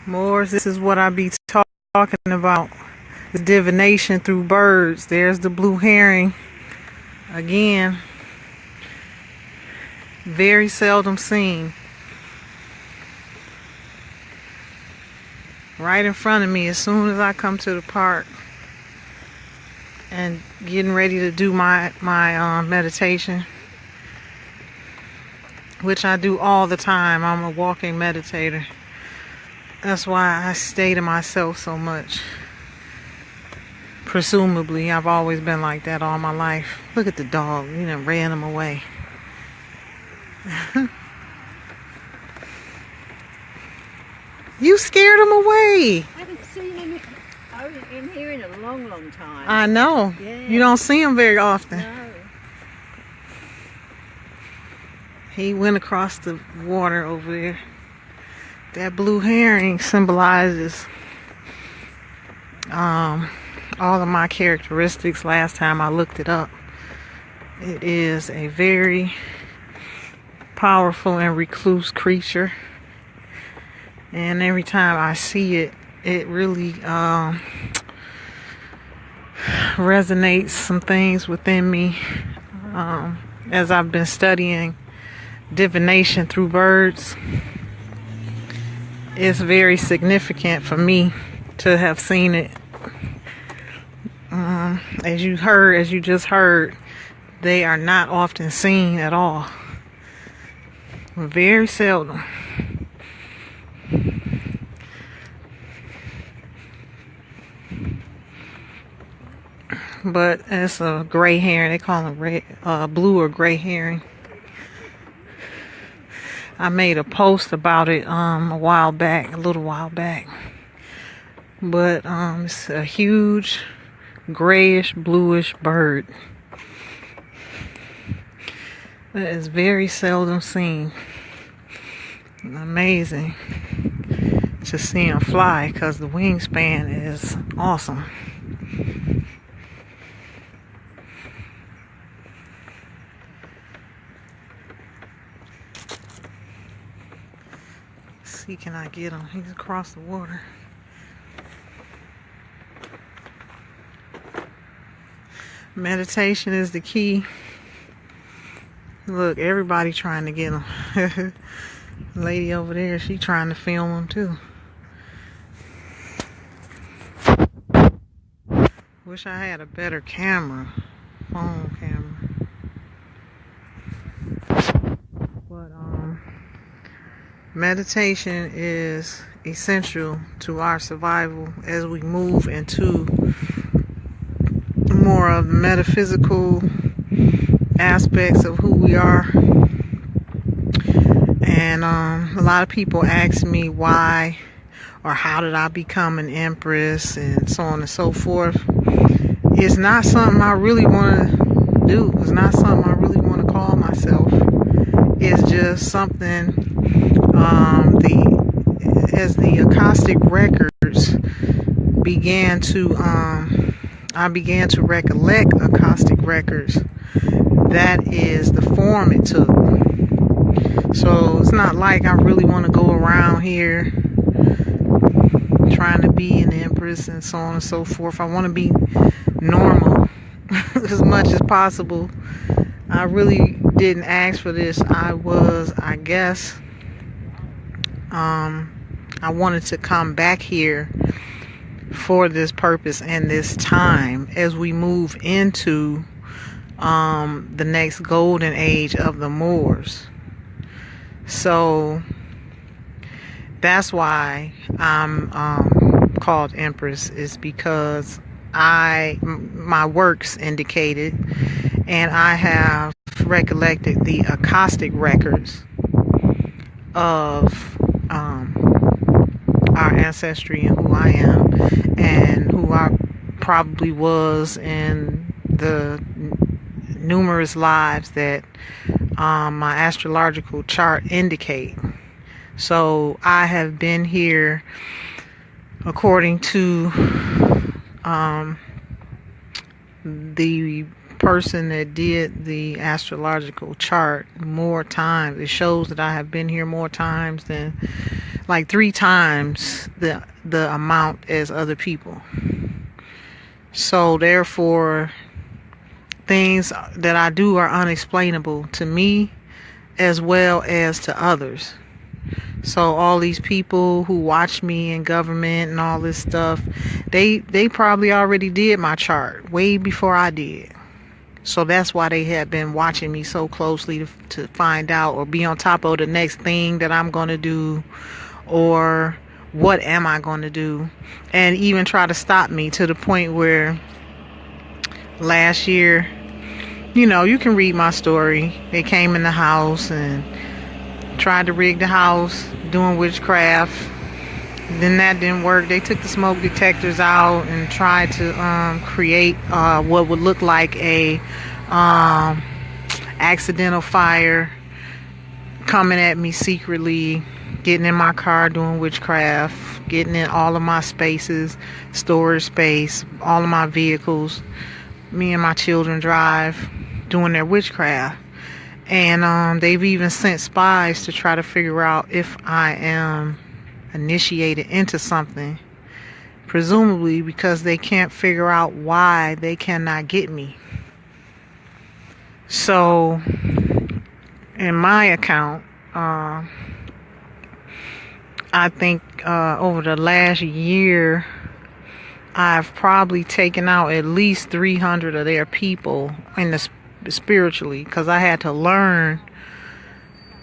Moors, this is what I be talking about. It's divination through birds. There's the blue herring. Again, very seldom seen. Right in front of me as soon as I come to the park and getting ready to do my meditation, which I do all the time. I'm a walking meditator. That's why I stay to myself so much. Presumably, I've always been like that all my life. Look at the dog. You done ran him away. You scared him away. I haven't seen him in here in a long, long time. I know. Yeah. You don't see him very often. No. He went across the water over there. That blue herring symbolizes all of my characteristics last time I looked it up. It is a very powerful and recluse creature. And every time I see it, it really resonates some things within me. As I've been studying divination through birds, it's very significant for me to have seen it. As you just heard, they are not often seen at all. Very seldom. But it's a gray herring. They call them red, blue or gray herring. I made a post about it a little while back. But it's a huge grayish bluish bird that is very seldom seen. Amazing to see him fly because the wingspan is awesome. See, can I get him? He's across the water. Meditation is the key. Look, everybody trying to get him. Lady over there, she trying to film him too. Wish I had a better camera, phone camera. But meditation is essential to our survival as we move into more of the metaphysical aspects of who we are. And a lot of people ask me why or how did I become an empress and so on and so forth. It's not something I really want to do. It's not something I really want to call myself. It's just something as the Akashic records began to I began to recollect Akashic records. That is the form it took. So it's not like I really want to go around here trying to be an empress and so on and so forth. I want to be normal as much as possible. I really didn't ask for this. I wanted to come back here for this purpose and this time as we move into the next golden age of the Moors. So that's why I'm called Empress, is because my works indicated, and I have recollected the acoustic records of our ancestry and who I am and who I probably was in the numerous lives that my astrological chart indicate. So I have been here according to the person that did the astrological chart more times. It shows that I have been here more times than like 3 times the amount as other people. So therefore, things that I do are unexplainable to me as well as to others. So all these people who watch me in government and all this stuff, they probably already did my chart way before I did. So that's why they had been watching me so closely to find out or be on top of the next thing that I'm going to do, or what am I going to do, and even try to stop me, to the point where last year, you can read my story. They came in the house and tried to rig the house, doing witchcraft. Then that didn't work. They took the smoke detectors out and tried to create what would look like a accidental fire, coming at me secretly, getting in my car doing witchcraft, getting in all of my spaces, storage space, all of my vehicles. Me and my children drive, doing their witchcraft. And they've even sent spies to try to figure out if I am initiated into something, presumably because they can't figure out why they cannot get me. So in my account, I think over the last year, I've probably taken out at least 300 of their people in the spiritually, because I had to learn,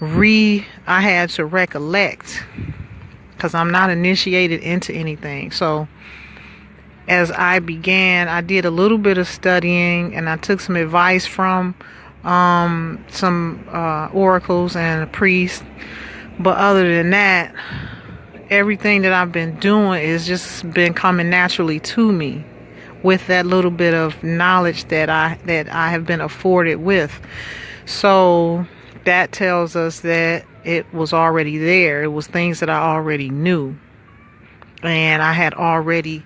I had to recollect, because I'm not initiated into anything. So as I began, I did a little bit of studying, and I took some advice from some oracles and a priest. But other than that, everything that I've been doing is just been coming naturally to me, with that little bit of knowledge that I have been afforded with. So that tells us that it was already there. It was things that I already knew, and I had already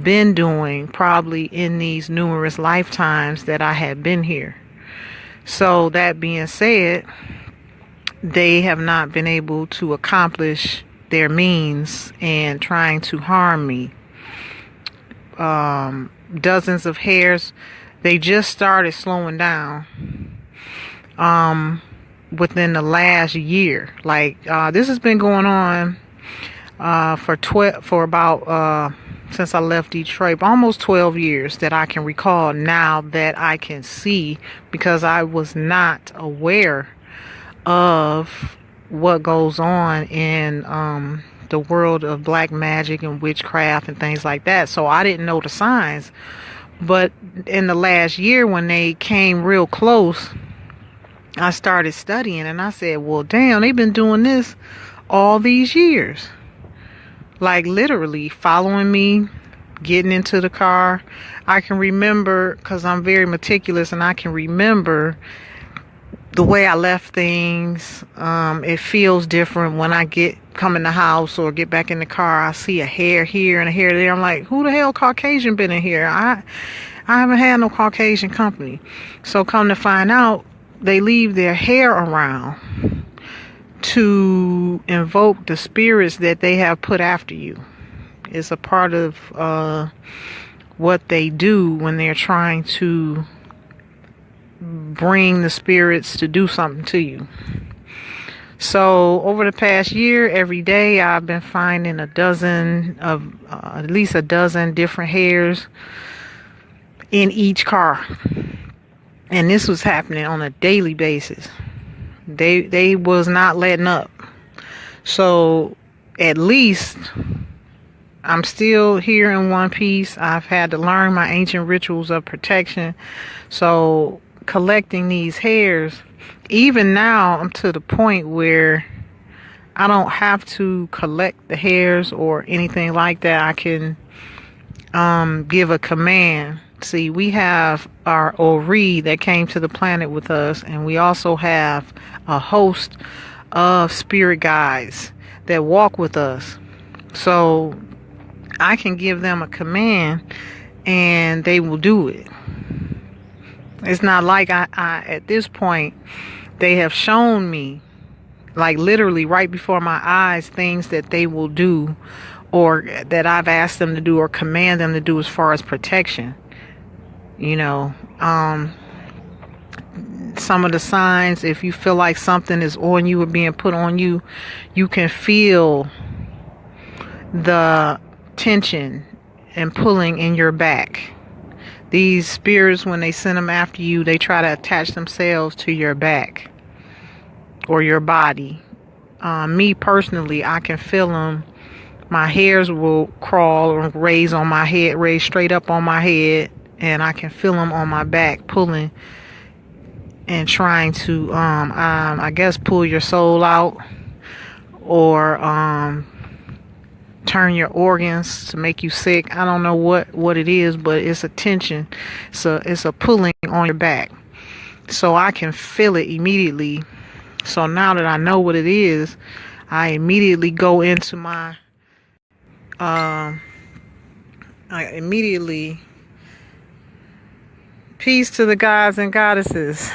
been doing, probably in these numerous lifetimes that I had been here. So that being said, they have not been able to accomplish their means in trying to harm me. Dozens of hairs, they just started slowing down within the last year. Like this has been going on for about since I left Detroit, almost 12 years that I can recall, now that I can see, because I was not aware of what goes on in the world of black magic and witchcraft and things like that. So I didn't know the signs. But in the last year, when they came real close, I started studying, and I said, well, damn, they've been doing this all these years. Like literally following me, getting into the car. I can remember, because I'm very meticulous, and I can remember the way I left things. It feels different when I come in the house or get back in the car. I see a hair here and a hair there. I'm like, who the hell Caucasian been in here? I haven't had no Caucasian company. So come to find out, they leave their hair around to invoke the spirits that they have put after you. It's a part of what they do when they're trying to bring the spirits to do something to you. So over the past year, every day I've been finding at least a dozen different hairs in each car, and this was happening on a daily basis. They was not letting up. So at least I'm still here in one piece. I've had to learn my ancient rituals of protection. So collecting these hairs, even now I'm to the point where I don't have to collect the hairs or anything like that. I can give a command. See, we have our Ori that came to the planet with us, and we also have a host of spirit guides that walk with us. So I can give them a command and they will do it. It's not like I at this point, they have shown me like literally right before my eyes, things that they will do or that I've asked them to do or command them to do as far as protection. You know, some of the signs, if you feel like something is on you or being put on you, you can feel the tension and pulling in your back. These spirits, when they send them after you, they try to attach themselves to your back or your body. Me personally, I can feel them. My hairs will crawl or raise on my head, raise straight up on my head, and I can feel them on my back pulling and trying to, I guess, pull your soul out or turn your organs to make you sick. I don't know what it is, but it's a tension. So it's a pulling on your back. So I can feel it immediately. So now that I know what it is, I immediately go into my peace to the gods and goddesses.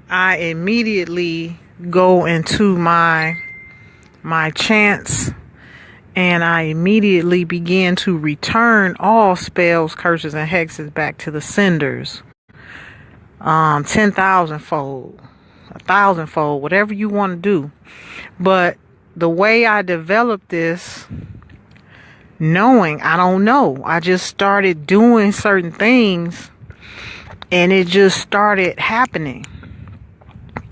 I immediately go into my chants, and I immediately begin to return all spells, curses, and hexes back to the senders. 10,000-fold, 1,000-fold, whatever you want to do. But the way I developed this, knowing, I don't know. I just started doing certain things, and it just started happening.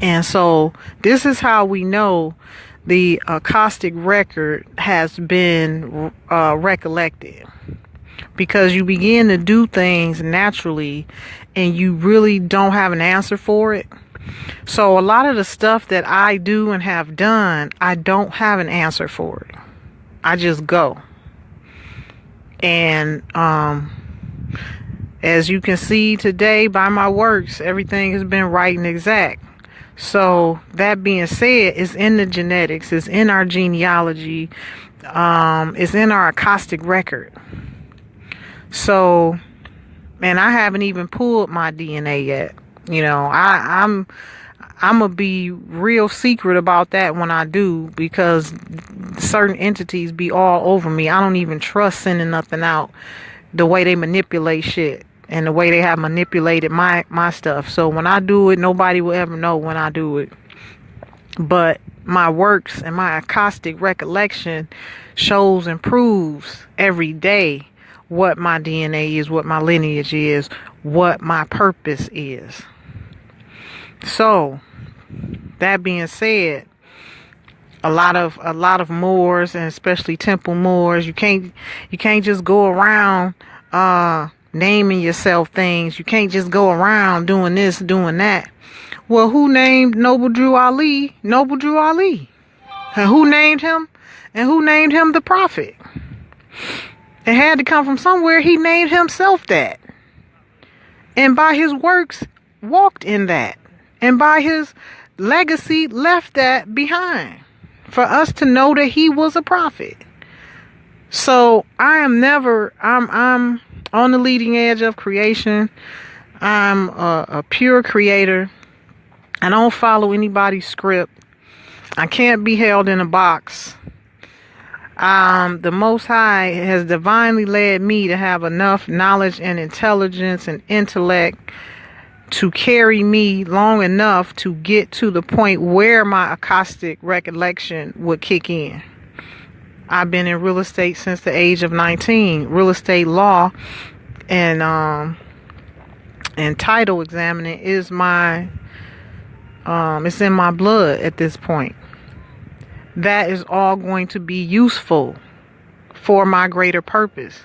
And so this is how we know the acoustic record has been recollected, because you begin to do things naturally and you really don't have an answer for it. So a lot of the stuff that I do and have done, I don't have an answer for it. I just go. And as you can see today by my works, everything has been right and exact. So that being said, it's in the genetics, it's in our genealogy, it's in our acoustic record. So, and I haven't even pulled my DNA yet. You know, I'm gonna be real secret about that when I do, because certain entities be all over me. I don't even trust sending nothing out, the way they manipulate shit and the way they have manipulated my stuff. So when I do it, nobody will ever know when I do it. But my works and my acoustic recollection shows and proves every day what my DNA is, what my lineage is, what my purpose is. So that being said, a lot of Moors, and especially temple Moors, you can't just go around naming yourself things. You can't just go around doing this, doing that. Well, who named Noble Drew Ali? Noble Drew Ali. And who named him? And who named him the Prophet? It had to come from somewhere. He named himself that. And by his works, walked in that. And by his legacy, left that behind for us to know that he was a prophet. So I'm on the leading edge of creation. I'm a pure creator. I don't follow anybody's script. I can't be held in a box. The Most High has divinely led me to have enough knowledge and intelligence and intellect to carry me long enough to get to the point where my acoustic recollection would kick in. I've been in real estate since the age of 19. Real estate law and title examining is it's in my blood at this point. That is all going to be useful for my greater purpose.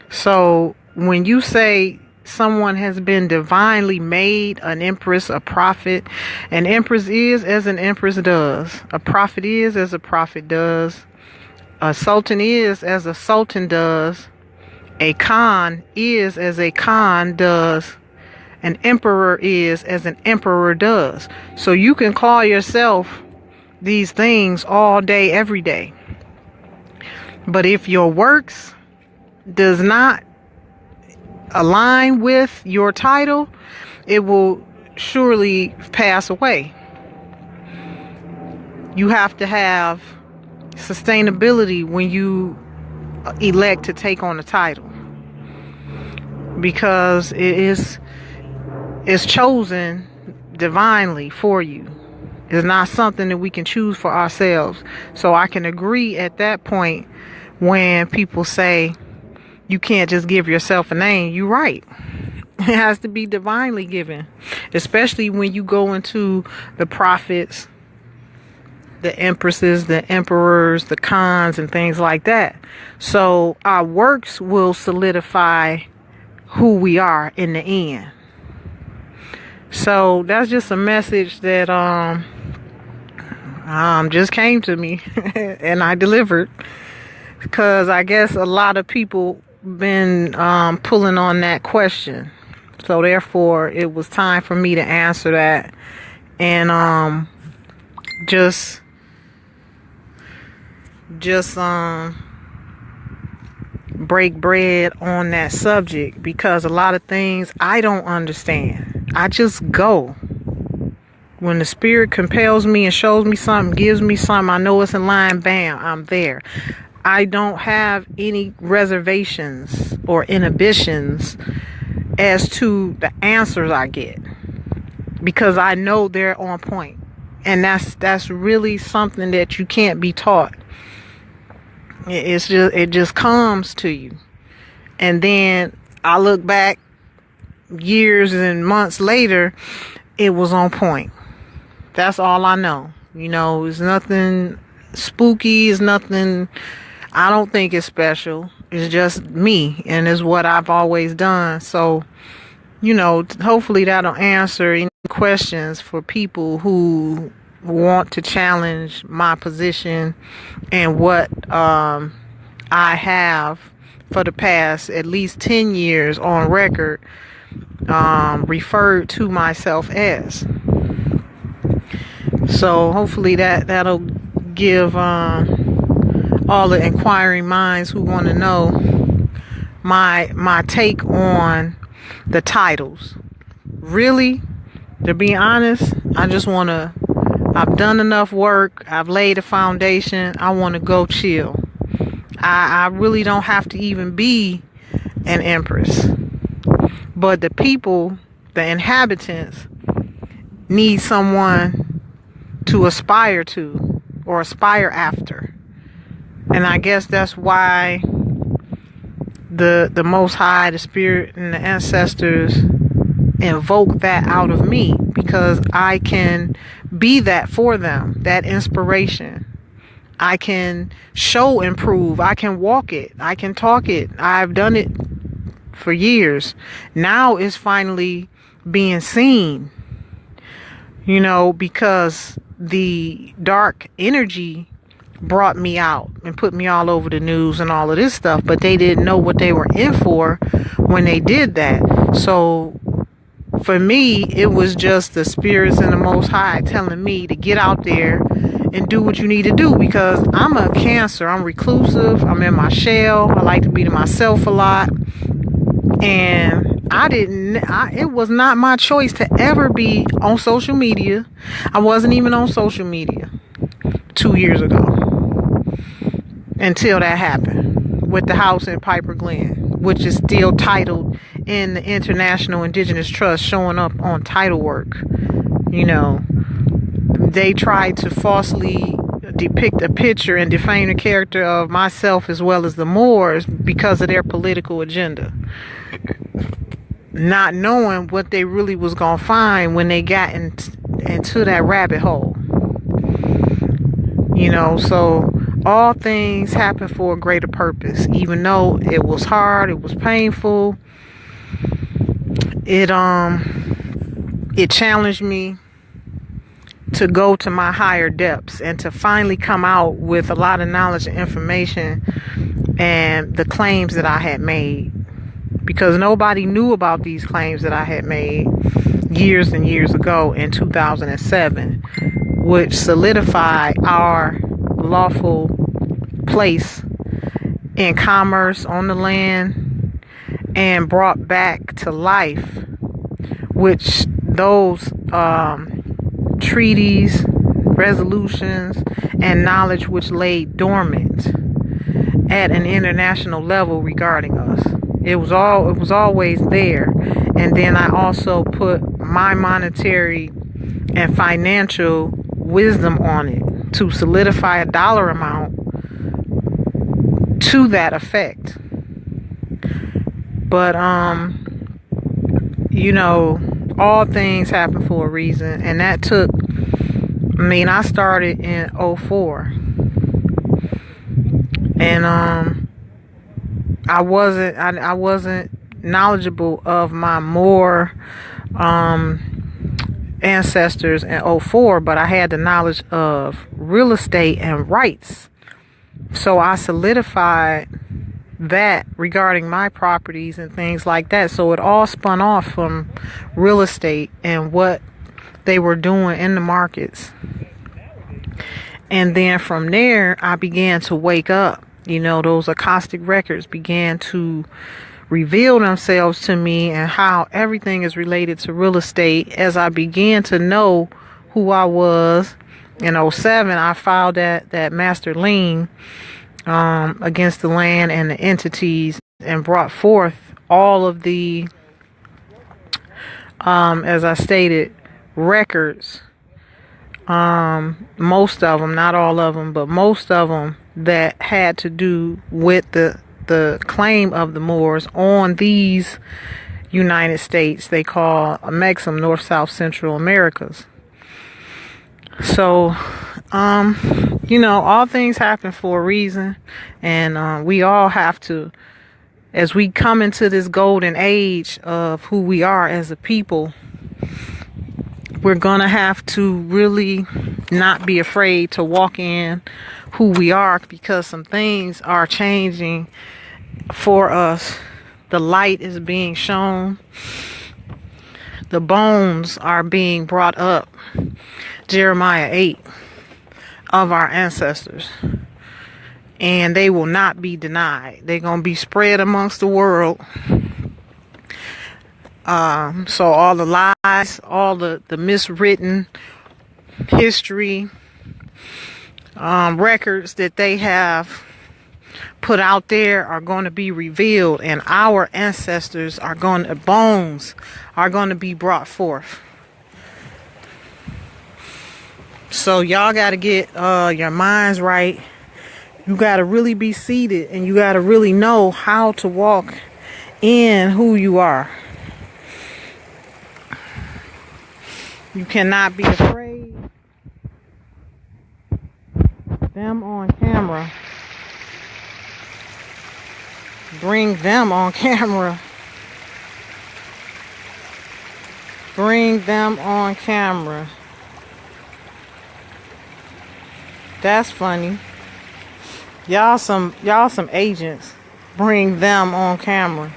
So when you say someone has been divinely made an empress, a prophet, an empress is as an empress does. A prophet is as a prophet does. A sultan is as a sultan does. A Khan is as a Khan does. An emperor is as an emperor does. So you can call yourself these things all day, every day. But if your works does not align with your title, it will surely pass away. you have to have sustainability when you elect to take on the title, because it's chosen divinely for you. It's not something that we can choose for ourselves. So I can agree at that point when people say you can't just give yourself a name. You're right. It has to be divinely given, especially when you go into the prophets, the empresses, the emperors, the khans, and things like that. So our works will solidify who we are in the end. So that's just a message that just came to me and I delivered, because I guess a lot of people been pulling on that question. So therefore it was time for me to answer that and just break bread on that subject, because a lot of things I don't understand. I just go. When the spirit compels me and shows me something, gives me something, I know it's in line, bam, I'm there. I don't have any reservations or inhibitions as to the answers I get, because I know they're on point. And that's really something that you can't be taught. It just comes to you. And then I look back years and months later, it was on point. That's all I know. It's nothing spooky. It's nothing, I don't think it's special. It's just me, and it's what I've always done. So, hopefully that'll answer any questions for people who want to challenge my position and what I have for the past at least 10 years on record referred to myself as. So hopefully that'll give all the inquiring minds who want to know my take on the titles. Really, to be honest, I've done enough work. I've laid a foundation. I want to go chill. I really don't have to even be an empress. But the people, the inhabitants, need someone to aspire to or aspire after. And I guess that's why the Most High, the Spirit, and the ancestors invoke that out of me, because I can be that for them, that inspiration. I can show and prove. I can walk it. I can talk it. I've done it for years. Now it's finally being seen, because the dark energy brought me out and put me all over the news and all of this stuff, but they didn't know what they were in for when they did that. So for me, it was just the spirits and the Most High telling me to get out there and do what you need to do, because I'm a Cancer. I'm reclusive. I'm in my shell. I like to be to myself a lot. And it was not my choice to ever be on social media. I wasn't even on social media 2 years ago until that happened with the house in Piper Glen, which is still titled in the International Indigenous Trust, showing up on title work. They tried to falsely depict a picture and defame the character of myself as well as the Moors because of their political agenda, not knowing what they really was gonna find when they got into that rabbit hole. So all things happen for a greater purpose. Even though it was hard, it was painful, it challenged me to go to my higher depths and to finally come out with a lot of knowledge and information and the claims that I had made, because nobody knew about these claims that I had made years and years ago in 2007, which solidified our lawful place in commerce on the land and brought back to life, which those treaties, resolutions, and knowledge which lay dormant at an international level regarding us. It was always there. And then I also put my monetary and financial wisdom on it to solidify a dollar amount to that effect. But all things happen for a reason, and that took, I started in '04, and I wasn't knowledgeable of my more ancestors in '04, but I had the knowledge of real estate and rights. So I solidified that regarding my properties and things like that. So it all spun off from real estate and what they were doing in the markets. And then from there, I began to wake up. Those acoustic records began to reveal themselves to me, and how everything is related to real estate. As I began to know who I was in '07, I filed that master lien against the land and the entities, and brought forth all of the, as I stated, records. Most of them, not all of them, but most of them that had to do with the claim of the Moors on these United States they call Mexum, North, South, Central Americas. So, all things happen for a reason, and we all have to, as we come into this golden age of who we are as a people, we're going to have to really not be afraid to walk in who we are, because some things are changing for us. The light is being shown. The bones are being brought up. Jeremiah 8 of our ancestors. And they will not be denied. They're going to be spread amongst the world. So all the lies, all the miswritten history, records that they have put out there are going to be revealed, and our ancestors bones are going to be brought forth. So y'all got to get your minds right. You got to really be seated, and you got to really know how to walk in who you are. You cannot be afraid. Them on camera. Bring them on camera. Bring them on camera. That's funny. Y'all some agents. Bring them on camera.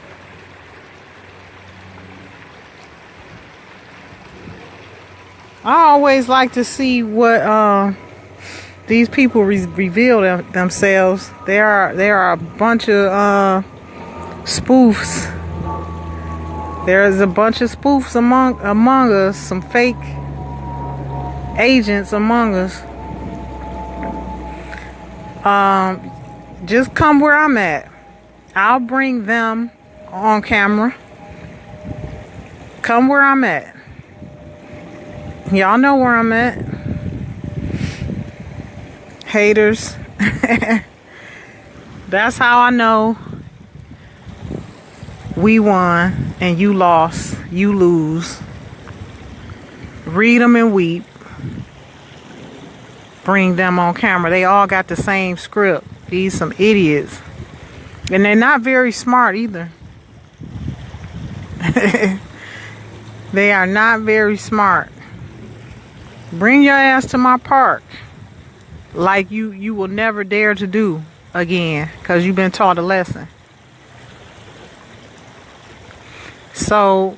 I always like to see what these people reveal themselves. There are a bunch of spoofs. There's a bunch of spoofs among us. Some fake agents among us. Just come where I'm at. I'll bring them on camera. Come where I'm at. Y'all know where I'm at. Haters. That's how I know we won and you lost. You lose. Read them and weep. Bring them on camera. They all got the same script. These some idiots. And they're not very smart either. They are not very smart. Bring your ass to my park. Like you will never dare to do again, because you've been taught a lesson. So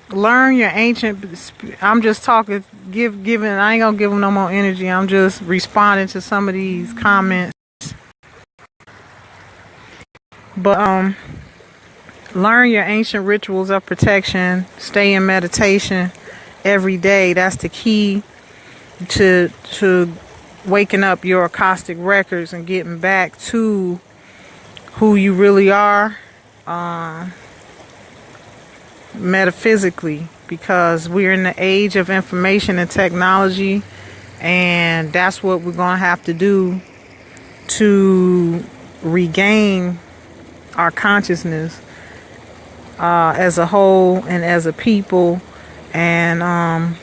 learn your ancient. I'm just talking, giving. I ain't gonna give them no more energy. I'm just responding to some of these comments. But learn your ancient rituals of protection. Stay in meditation every day. That's the key. to waking up your Akashic records and getting back to who you really are, metaphysically, because we're in the age of information and technology, and that's what we're going to have to do to regain our consciousness as a whole and as a people. And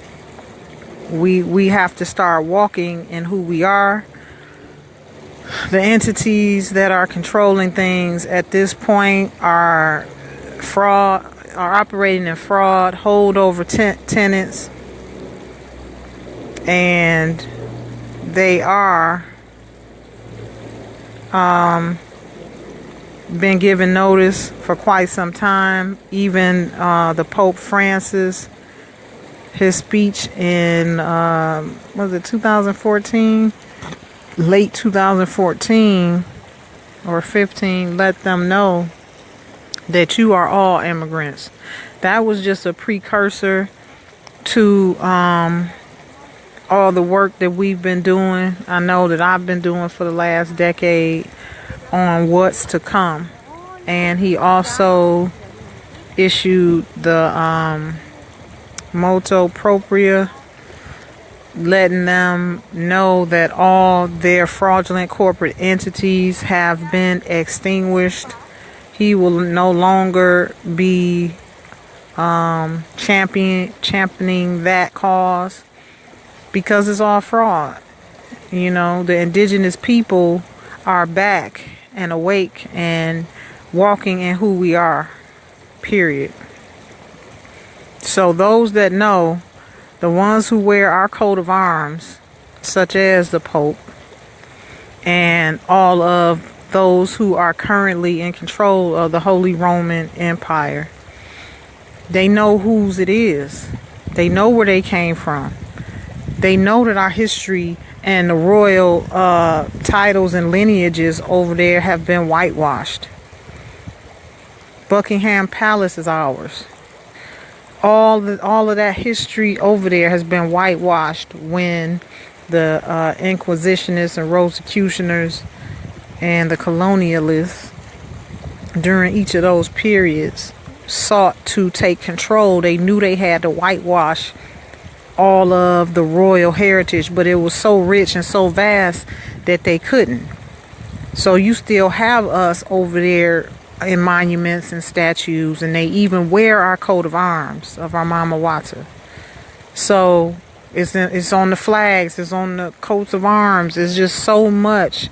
we have to start walking in who we are. The entities that are controlling things at this point are operating in fraud, holdover tenants, and they are been given notice for quite some time. Even the Pope Francis, his speech in was it 2014, late 2014 or 15, let them know that you are all immigrants. That was just a precursor to all the work that we've been doing. I know that I've been doing for the last decade on what's to come. And he also issued the motu proprio, letting them know that all their fraudulent corporate entities have been extinguished. He will no longer be championing that cause, because it's all fraud. You know, the indigenous people are back and awake and walking in who we are, period. So those that know, the ones who wear our coat of arms, such as the Pope and all of those who are currently in control of the Holy Roman Empire, they know whose it is. They know where they came from. They know that our history and the royal titles and lineages over there have been whitewashed. Buckingham Palace is ours. All of that history over there has been whitewashed when the Inquisitionists and Rosicrucians and the colonialists during each of those periods sought to take control. They knew they had to whitewash all of the royal heritage, but it was so rich and so vast that they couldn't. So you still have us over there in monuments and statues, and they even wear our coat of arms of our Mama Wata. So it's on the flags, it's on the coats of arms. It's just so much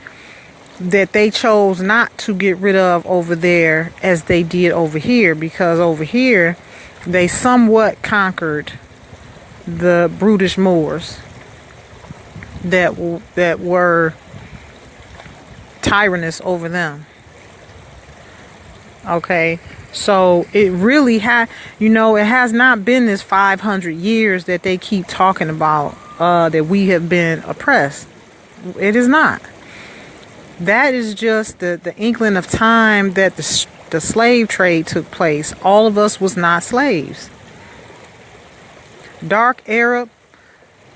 that they chose not to get rid of over there as they did over here, because over here they somewhat conquered the brutish Moors that were tyrannous over them. Okay, so it really it has not been this 500 years that they keep talking about, that we have been oppressed. It is not. That is just the inkling of time that the slave trade took place. All of us was not slaves. Dark Arab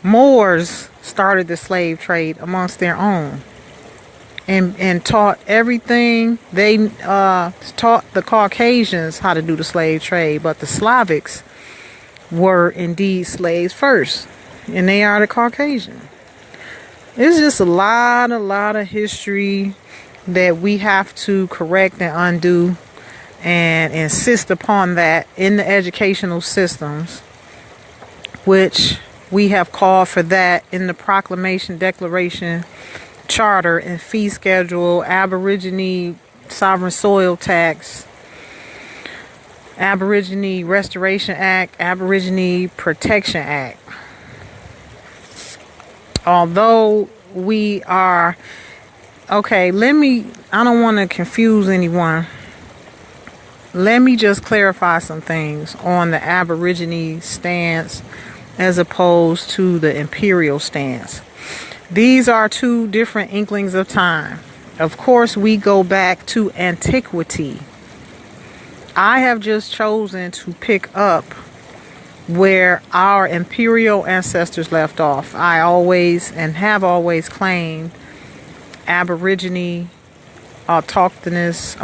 Moors started the slave trade amongst their own, and taught everything. They taught the Caucasians how to do the slave trade, but the Slavics were indeed slaves first, and they are the Caucasian. It's just a lot of history that we have to correct and undo, and insist upon that in the educational systems, which we have called for that in the Proclamation, Declaration, Charter, and Fee Schedule, Aborigine Sovereign Soil Tax, Aborigine Restoration Act, Aborigine Protection Act. Although we are, okay, I don't want to confuse anyone. Let me just clarify some things on the Aborigine stance as opposed to the Imperial stance. These are two different inklings of time. Of course, we go back to antiquity. I have just chosen to pick up where our Imperial ancestors left off. I always and have always claimed Aborigine, autonomous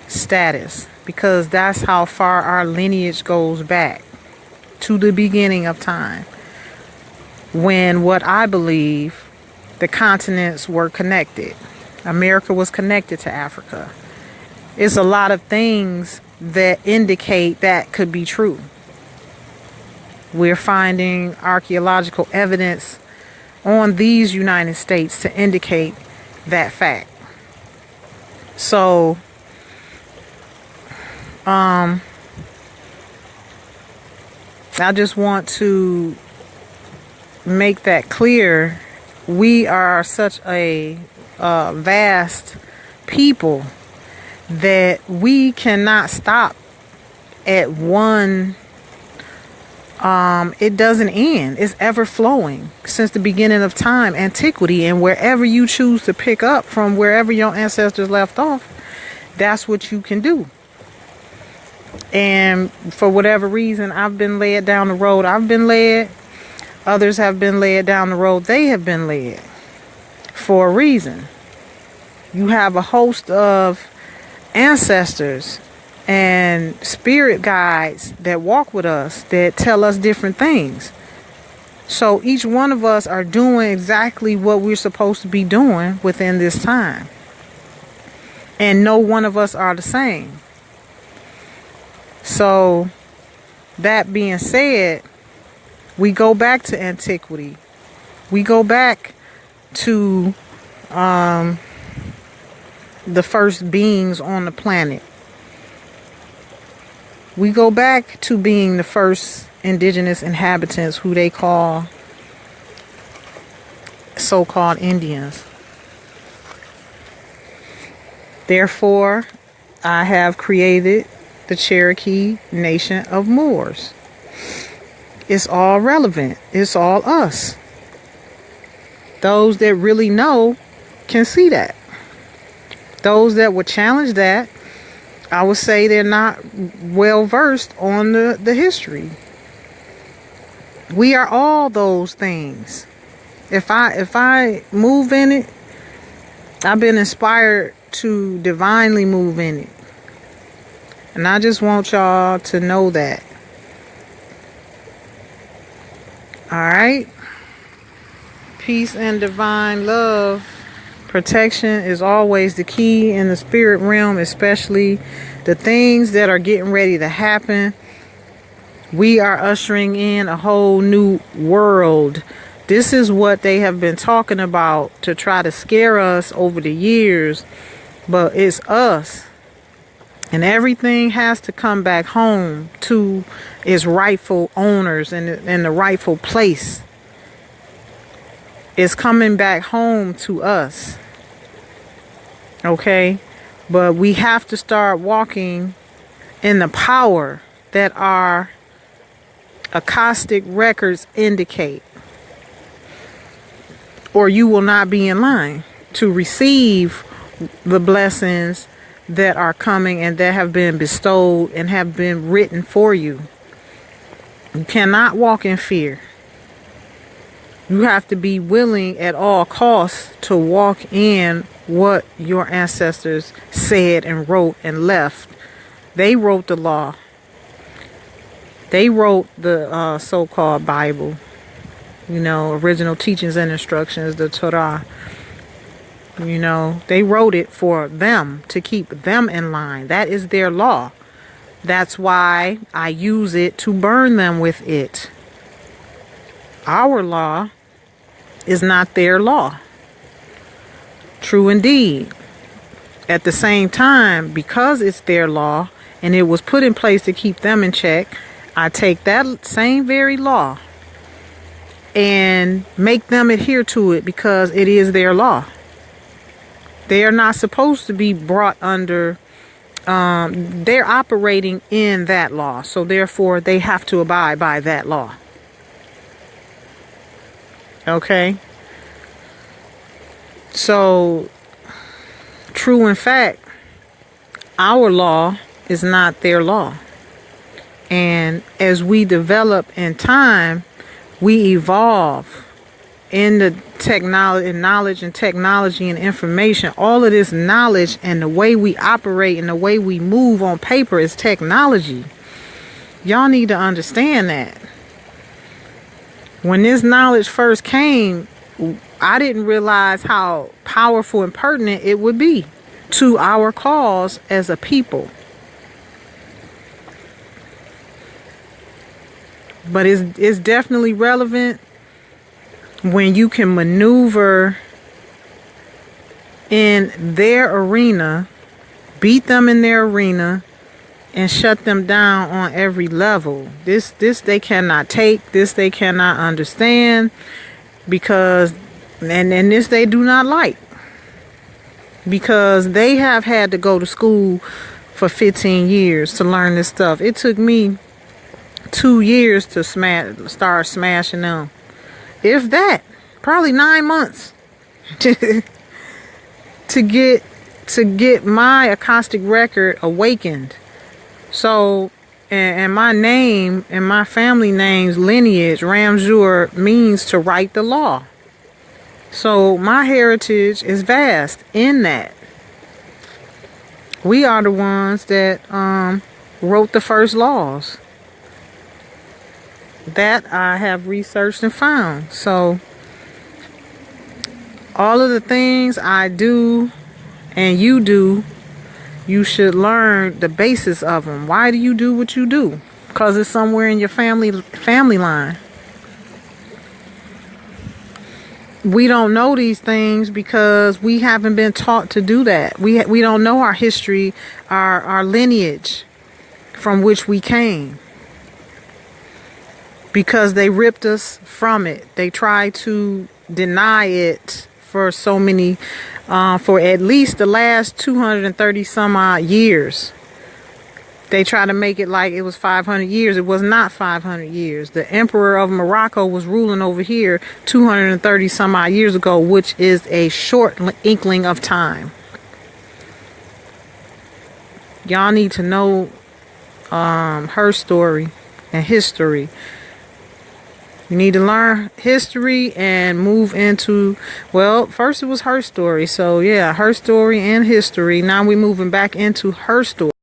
status, because that's how far our lineage goes back to the beginning of time, when what I believe the continents were connected. America was connected to Africa. It's a lot of things that indicate that could be true. We're finding archaeological evidence on these United States to indicate that fact. So, I just want to make that clear. We are such a vast people that we cannot stop at one. It doesn't end. It's ever flowing since the beginning of time, antiquity, and wherever you choose to pick up from wherever your ancestors left off, that's what you can do. And for whatever reason, I've been led down the road I've been led. Others have been led down the road they have been led for a reason. You have a host of ancestors and spirit guides that walk with us that tell us different things. So each one of us are doing exactly what we're supposed to be doing within this time. And no one of us are the same. So that being said, we go back to antiquity. We go back to the first beings on the planet. We go back to being the first indigenous inhabitants, who they call so-called Indians. Therefore, I have created the Cherokee Nation of Moors. It's all relevant. It's all us. Those that really know can see that. Those that would challenge that, I would say they're not well versed on the history. We are all those things. If I move in it, I've been inspired to divinely move in it. And I just want y'all to know that. Alright? Peace and divine love. Protection is always the key in the spirit realm, especially the things that are getting ready to happen. We are ushering in a whole new world. This is what they have been talking about to try to scare us over the years, but it's us. And everything has to come back home to its rightful owners and the rightful place. It's coming back home to us. Okay? But we have to start walking in the power that our acoustic records indicate. Or you will not be in line to receive the blessings that are coming and that have been bestowed and have been written for you. You cannot walk in fear. You have to be willing at all costs to walk in what your ancestors said and wrote and left. They wrote the law. They wrote the so-called Bible. You know, original teachings and instructions, the Torah. You know, they wrote it for them, to keep them in line. That is their law. That's why I use it to burn them with it. Our law is not their law. True indeed. At the same time, because it's their law and it was put in place to keep them in check, I take that same very law and make them adhere to it because it is their law. They are not supposed to be brought under, they're operating in that law. So therefore, they have to abide by that law. Okay? So, true in fact, our law is not their law. And as we develop in time, we evolve in the technology and knowledge and technology and information. All of this knowledge and the way we operate and the way we move on paper is technology. Y'all need to understand that. When this knowledge first came, I didn't realize how powerful and pertinent it would be to our cause as a people. But it's definitely relevant when you can maneuver in their arena, beat them in their arena, and shut them down on every level. This they cannot take. This they cannot understand, because and this they do not like, because they have had to go to school for 15 years to learn this stuff. It took me 2 years to start smashing them. If that, probably 9 months to get my acoustic record awakened. So, and my name and my family name's lineage, Ramjur, means to write the law. So my heritage is vast in that. We are the ones that wrote the first laws. That I have researched and found. So all of the things I do and you do, you should learn the basis of them. Why do you do what you do? Because it's somewhere in your family line. We don't know these things because we haven't been taught to do that. We don't know our history, our lineage from which we came, because they ripped us from it. They tried to deny it for so many, for at least the last 230 some odd years. They tried to make it like it was 500 years. It was not 500 years. The Emperor of Morocco was ruling over here 230 some odd years ago, which is a short inkling of time. Y'all need to know her story and history. You need to learn history and move into, well, first it was her story. So yeah, her story and history. Now we're moving back into her story.